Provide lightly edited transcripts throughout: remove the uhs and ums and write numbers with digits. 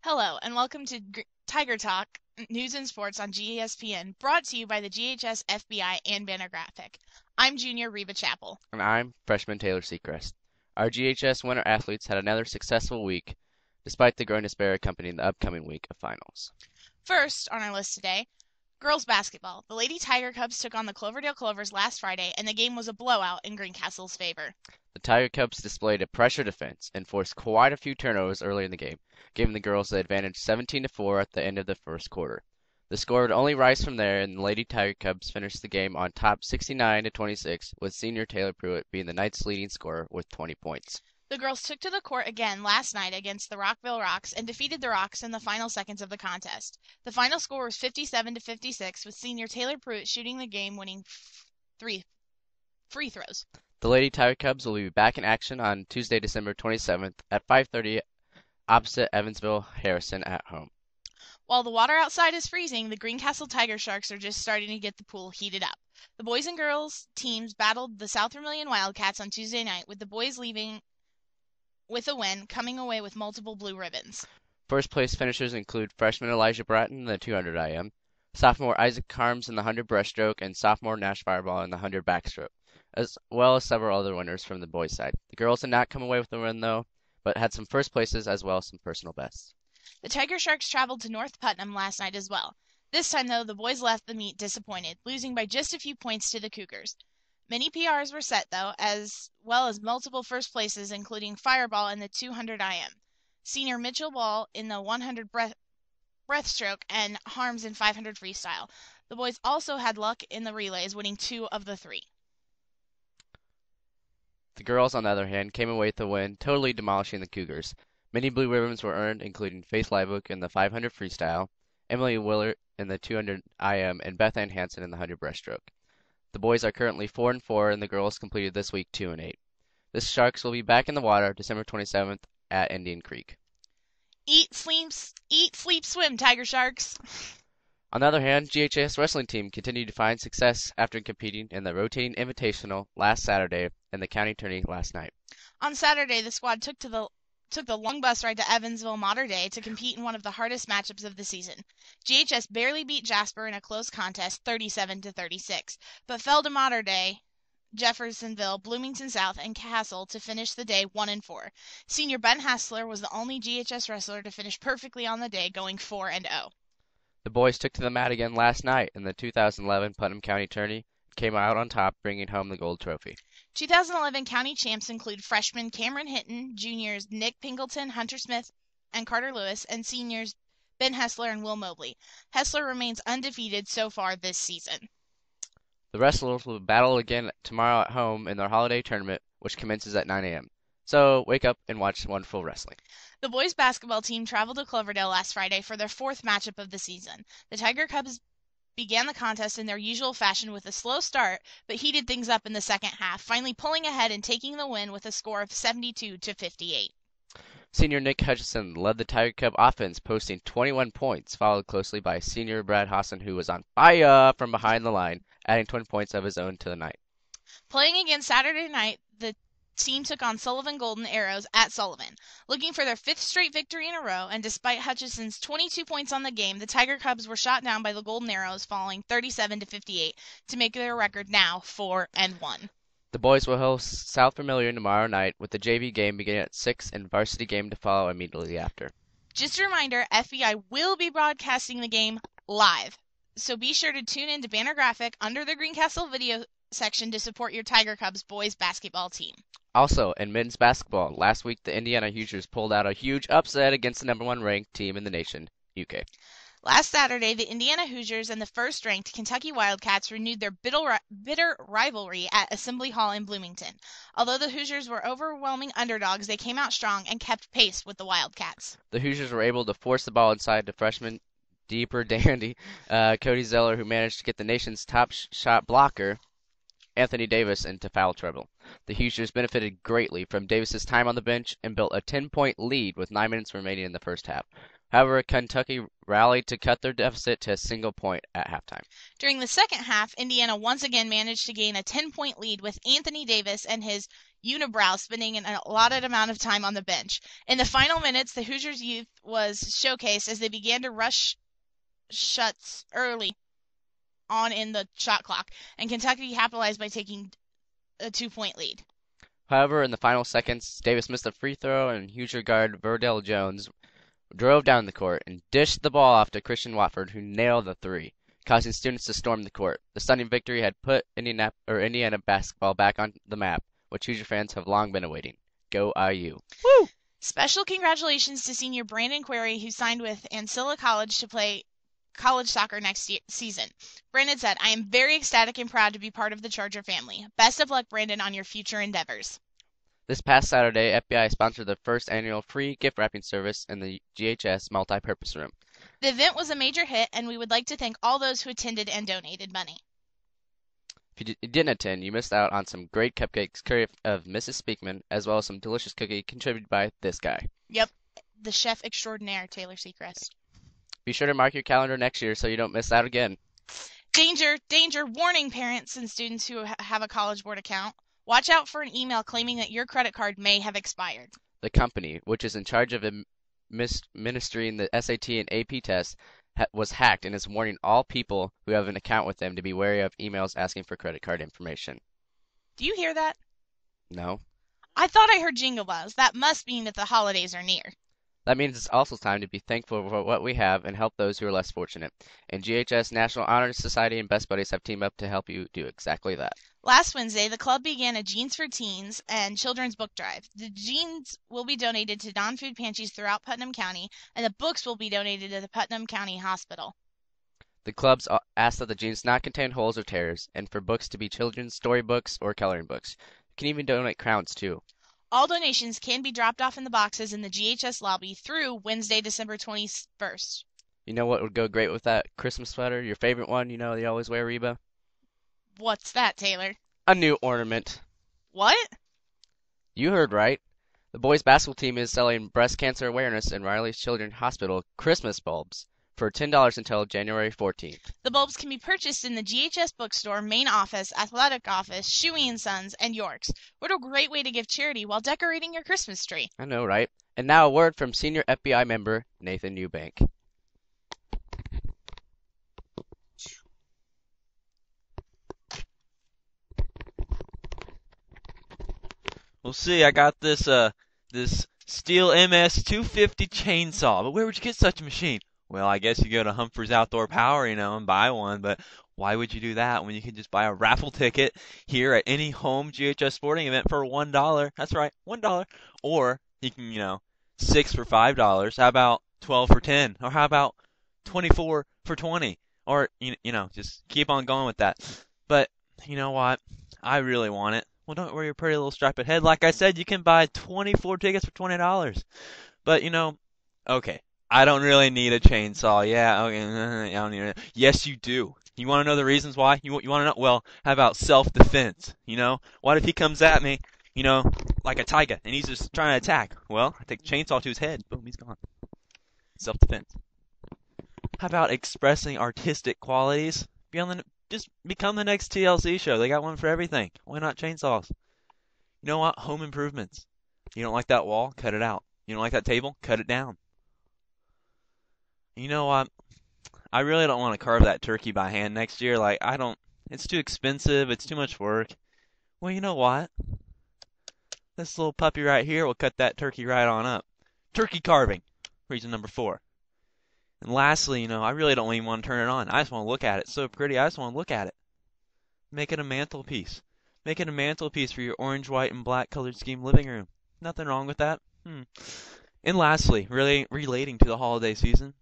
Hello, and welcome to Tiger Talk News and Sports on GESPN, brought to you by the GHS FBI and Banner Graphic. I'm junior Reba Chapple. And I'm freshman Taylor Secrest. Our GHS winter athletes had another successful week, despite the growing despair accompanying the upcoming week of finals. First on our list today, girls basketball. The Lady Tiger Cubs took on the Cloverdale Clovers last Friday, and the game was a blowout in Greencastle's favor. The Tiger Cubs displayed a pressure defense and forced quite a few turnovers early in the game, giving the girls the advantage 17-4 at the end of the first quarter. The score would only rise from there, and the Lady Tiger Cubs finished the game on top 69-26, with senior Taylor Pruitt being the night's leading scorer with 20 points. The girls took to the court again last night against the Rockville Rocks and defeated the Rocks in the final seconds of the contest. The final score was 57-56, with senior Taylor Pruitt shooting the game-winning free throws. The Lady Tiger Cubs will be back in action on Tuesday, December 27th at 5:30 opposite Evansville Harrison at home. While the water outside is freezing, the Greencastle Tiger Sharks are just starting to get the pool heated up. The boys and girls teams battled the South Vermilion Wildcats on Tuesday night, with the boys leaving with a win, coming away with multiple blue ribbons. First place finishers include freshman Elijah Bratton in the 200 IM, sophomore Isaac Carms in the 100 breaststroke, and sophomore Nash Fireball in the 100 backstroke, as well as several other winners from the boys' side. The girls did not come away with the win, though, but had some first places as well as some personal bests. The Tiger Sharks traveled to North Putnam last night as well. This time, though, the boys left the meet disappointed, losing by just a few points to the Cougars. Many PRs were set, though, as well as multiple first places, including Fireball in the 200 IM, senior Mitchell Ball in the 100 breaststroke, and Harms in 500 freestyle. The boys also had luck in the relays, winning 2 of the 3. The girls, on the other hand, came away with the win, totally demolishing the Cougars. Many blue ribbons were earned, including Faith Liebach in the 500 freestyle, Emily Willard in the 200 IM, and Beth Ann Hansen in the 100 breaststroke. The boys are currently 4-4, and the girls completed this week 2-8. The Sharks will be back in the water December 27th at Indian Creek. Eat, sleep, swim, Tiger Sharks. On the other hand, GHS wrestling team continued to find success after competing in the rotating invitational last Saturday and the county tourney last night. On Saturday, the squad took the long bus ride to Evansville Mater Dei to compete in one of the hardest matchups of the season. GHS barely beat Jasper in a close contest, 37-36, but fell to Mater Dei, Jeffersonville, Bloomington South, and Castle to finish the day 1-4. Senior Ben Hassler was the only GHS wrestler to finish perfectly on the day, going 4-0. The boys took to the mat again last night in the 2011 Putnam County tourney and came out on top, bringing home the gold trophy. 2011 county champs include freshmen Cameron Hinton, juniors Nick Pingleton, Hunter Smith, and Carter Lewis, and seniors Ben Hessler and Will Mobley. Hessler remains undefeated so far this season. The wrestlers will battle again tomorrow at home in their holiday tournament, which commences at 9 a.m. So wake up and watch wonderful wrestling. The boys basketball team traveled to Cloverdale last Friday for their 4th matchup of the season. The Tiger Cubs began the contest in their usual fashion with a slow start, but heated things up in the second half, finally pulling ahead and taking the win with a score of 72-58. Senior Nick Hutchison led the Tiger Cub offense, posting 21 points, followed closely by senior Brad Hassan, who was on fire from behind the line, adding 20 points of his own to the night. Playing again Saturday night, the team took on Sullivan Golden Arrows at Sullivan, looking for their 5th straight victory in a row, and despite Hutchison's 22 points on the game, the Tiger Cubs were shot down by the Golden Arrows, falling 37-58 to make their record now 4-1. The boys will host South Vermilion tomorrow night, with the JV game beginning at 6 and varsity game to follow immediately after. Just a reminder, FBI will be broadcasting the game live, so be sure to tune in to Banner Graphic under the Greencastle video section to support your Tiger Cubs boys basketball team. Also, in men's basketball, last week the Indiana Hoosiers pulled out a huge upset against the number 1 ranked team in the nation, UK. Last Saturday, the Indiana Hoosiers and the first-ranked Kentucky Wildcats renewed their bitter rivalry at Assembly Hall in Bloomington. Although the Hoosiers were overwhelming underdogs, they came out strong and kept pace with the Wildcats. The Hoosiers were able to force the ball inside to freshman deeper dandy Cody Zeller, who managed to get the nation's top shot blocker, Anthony Davis, into foul trouble. The Hoosiers benefited greatly from Davis's time on the bench and built a 10-point lead with 9 minutes remaining in the first half. However, Kentucky rallied to cut their deficit to a single point at halftime. During the second half, Indiana once again managed to gain a 10-point lead with Anthony Davis and his unibrow spending an allotted amount of time on the bench. In the final minutes, the Hoosiers' youth was showcased as they began to rush shots early on in the shot clock, and Kentucky capitalized by taking a 2-point lead. However, in the final seconds, Davis missed a free throw, and Hoosier guard Verdell Jones drove down the court and dished the ball off to Christian Watford, who nailed the three, causing students to storm the court. The stunning victory had put Indiana basketball back on the map, which Hoosier fans have long been awaiting. Go IU. Woo! Special congratulations to senior Brandon Query, who signed with Ancilla College to play college soccer next season. Brandon said, "I am very ecstatic and proud to be part of the Charger family. Best of luck, Brandon, on your future endeavors." This past Saturday, FBI sponsored the first annual free gift wrapping service in the GHS multi-purpose room. The event was a major hit, and we would like to thank all those who attended and donated money. If you didn't attend, you missed out on some great cupcakes courtesy of Mrs. Speakman, as well as some delicious cookie contributed by this guy. Yep, the chef extraordinaire, Taylor Secrest. Be sure to mark your calendar next year so you don't miss out again. Danger, danger, warning parents and students who have a College Board account. Watch out for an email claiming that your credit card may have expired. The company, which is in charge of administering the SAT and AP tests, was hacked and is warning all people who have an account with them to be wary of emails asking for credit card information. Do you hear that? No. I thought I heard jingle bells. That must mean that the holidays are near. That means it's also time to be thankful for what we have and help those who are less fortunate. And GHS National Honor Society and Best Buddies have teamed up to help you do exactly that. Last Wednesday, the club began a Jeans for Teens and children's book drive. The jeans will be donated to non-food pantries throughout Putnam County, and the books will be donated to the Putnam County Hospital. The clubs ask that the jeans not contain holes or tears, and for books to be children's storybooks or coloring books. You can even donate crowns, too. All donations can be dropped off in the boxes in the GHS lobby through Wednesday, December 21st. You know what would go great with that Christmas sweater? Your favorite one, you know they always wear, Reba? What's that, Taylor? A new ornament. What? You heard right. The boys' basketball team is selling breast cancer awareness in Riley's Children's Hospital Christmas bulbs for $10 until January 14th. The bulbs can be purchased in the GHS bookstore, main office, athletic office, Shuey & Sons, and York's. What a great way to give charity while decorating your Christmas tree. I know, right? And now a word from senior FBI member Nathan Eubank. Well, see, I got this Steel MS 250 chainsaw, but where would you get such a machine? Well, I guess you go to Humphreys Outdoor Power, and buy one, but why would you do that when you can just buy a raffle ticket here at any home GHS sporting event for $1? That's right, $1. Or you can, 6 for $5. How about 12 for 10? Or how about 24 for 20? Or, just keep on going with that. But, you know what? I really want it. Well, don't worry your pretty little striped head. Like I said, you can buy 24 tickets for $20. But, okay, I don't really need a chainsaw. Yeah, okay, I don't need it. Yes, you do. You want to know the reasons why? You want to know? Well, how about self-defense? What if he comes at me, like a tiger, and he's just trying to attack? Well, I take the chainsaw to his head. Boom, he's gone. Self-defense. How about expressing artistic qualities? Just become the next TLC show. They got one for everything. Why not chainsaws? You know what? Home improvements. You don't like that wall? Cut it out. You don't like that table? Cut it down. You know what? I really don't want to carve that turkey by hand next year. It's too expensive. It's too much work. Well, you know what? This little puppy right here will cut that turkey right on up. Turkey carving. Reason number 4. And lastly, I really don't even want to turn it on. I just want to look at it. It's so pretty. I just want to look at it. Make it a mantelpiece. Make it a mantelpiece for your orange, white, and black colored scheme living room. Nothing wrong with that. And lastly, really relating to the holiday season,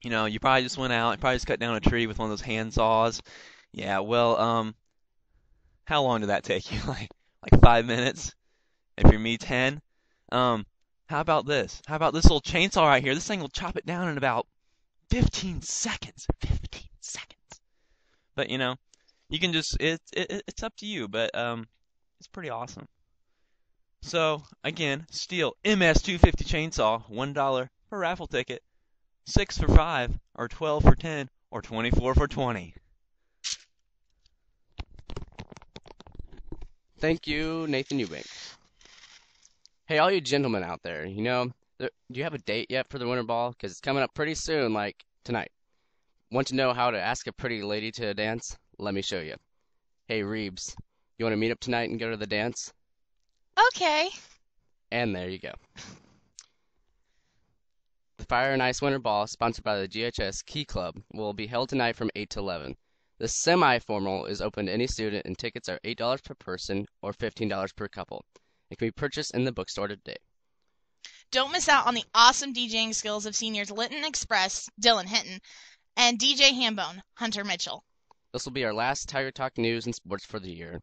you probably just went out and probably just cut down a tree with one of those hand saws. Yeah, well, how long did that take you? like 5 minutes? If you're me, 10? How about this? How about this little chainsaw right here? This thing will chop it down in about 15 seconds. 15 seconds. But, you can just, it's up to you, but, it's pretty awesome. So, again, Steel MS 250 chainsaw, $1 per raffle ticket. 6 for 5, or 12 for 10, or 24 for 20. Thank you, Nathan Eubank. Hey, all you gentlemen out there, do you have a date yet for the winter ball? Because it's coming up pretty soon, like tonight. Want to know how to ask a pretty lady to a dance? Let me show you. Hey, Reebs, you want to meet up tonight and go to the dance? Okay. And there you go. The Fire and Ice Winter Ball, sponsored by the GHS Key Club, will be held tonight from 8 to 11. The semi-formal is open to any student, and tickets are $8 per person or $15 per couple. It can be purchased in the bookstore today. Don't miss out on the awesome DJing skills of seniors Linton Express, Dylan Hinton, and DJ Hambone, Hunter Mitchell. This will be our last Tiger Talk news and sports for the year.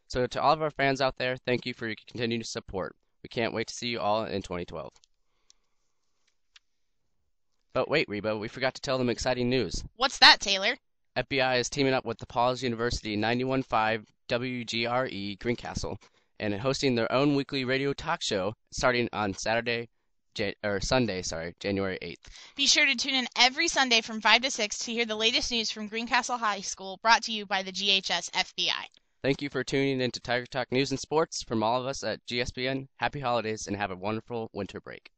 So to all of our fans out there, thank you for your continued support. We can't wait to see you all in 2012. But wait, Reba, we forgot to tell them exciting news. What's that, Taylor? FBI is teaming up with the Paul's University 91.5 WGRE Greencastle and hosting their own weekly radio talk show starting on Sunday, January 8th. Be sure to tune in every Sunday from 5 to 6 to hear the latest news from Greencastle High School, brought to you by the GHS FBI. Thank you for tuning in to Tiger Talk News and Sports. From all of us at GSPN, happy holidays and have a wonderful winter break.